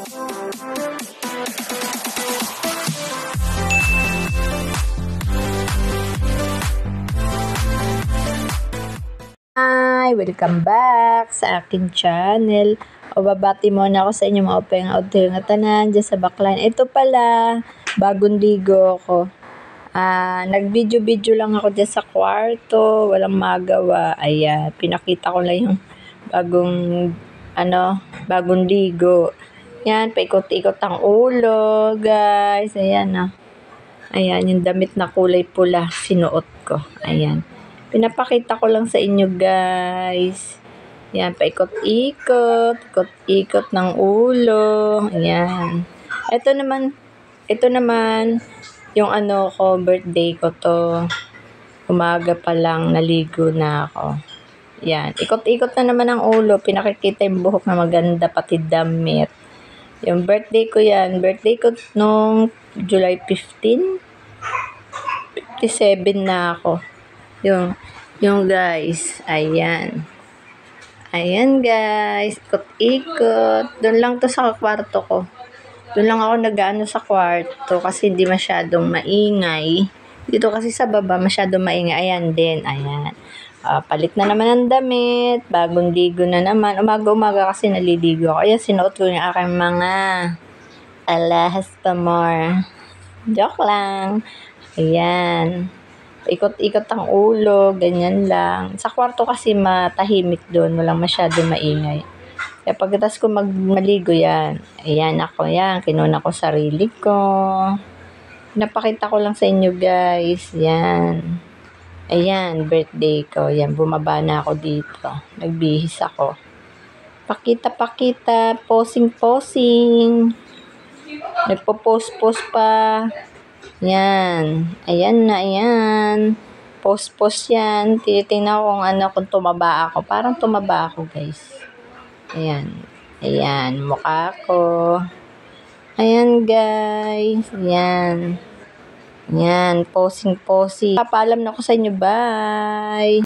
Hi! Welcome back sa aking channel. O babati muna ako sa inyo mga openg auto nga tanan dyan sa backline. Ito pala, bagong ligo ako. Nag-video lang ako dyan sa kwarto, walang magawa. Ayan, pinakita ko lang yung bagong ligo. Yan, paikot-ikot ang ulo, guys. Ayan na. Ayan, yung damit na kulay pula, sinuot ko. Ayan. Pinapakita ko lang sa inyo, guys. Yan, paikot-ikot, ikot-ikot ng ulo. Ayan. Ito naman, yung birthday ko to. Umaga pa lang, naligo na ako. Yan, ikot-ikot na naman ang ulo. Pinakikita yung buhok na maganda, pati damit. Yung birthday ko yan. Birthday ko nung July 15. 57 na ako. Yung guys, ayan. Ayan guys, ikot-ikot. Doon lang to sa kwarto ko. Doon lang ako nag-ano sa kwarto kasi hindi masyadong maingay. Dito kasi sa baba masyadong maingay. Ayan din, ayan. Palit na naman ang damit. Bagong ligo na naman. Umaga-umaga kasi naliligo ako. Ayan, sinuot ko yung aking mga alahas pa more. Joke lang. Ayan. Ikot-ikot ang ulo, ganyan lang. Sa kwarto kasi matahimik doon, walang masyado maingay. Kaya pagkatapos ko maligo yan, ayan ako yan, kinuna ko sarili ko. Napakita ko lang sa inyo guys, yan. Ayan, birthday ko, yan, bumaba na ako dito. Nagbihis ako. Pakita, posing. Nagpo-post pa. Yan. Ayan na, ayan. Post yan. Tinitingnan ko kung tumaba ako. Parang tumaba ako, guys. Ayan. Ayan. Mukha ko. Ayan, guys. Ayan. Ayan. Posing. Papaalam na ko sa inyo. Bye.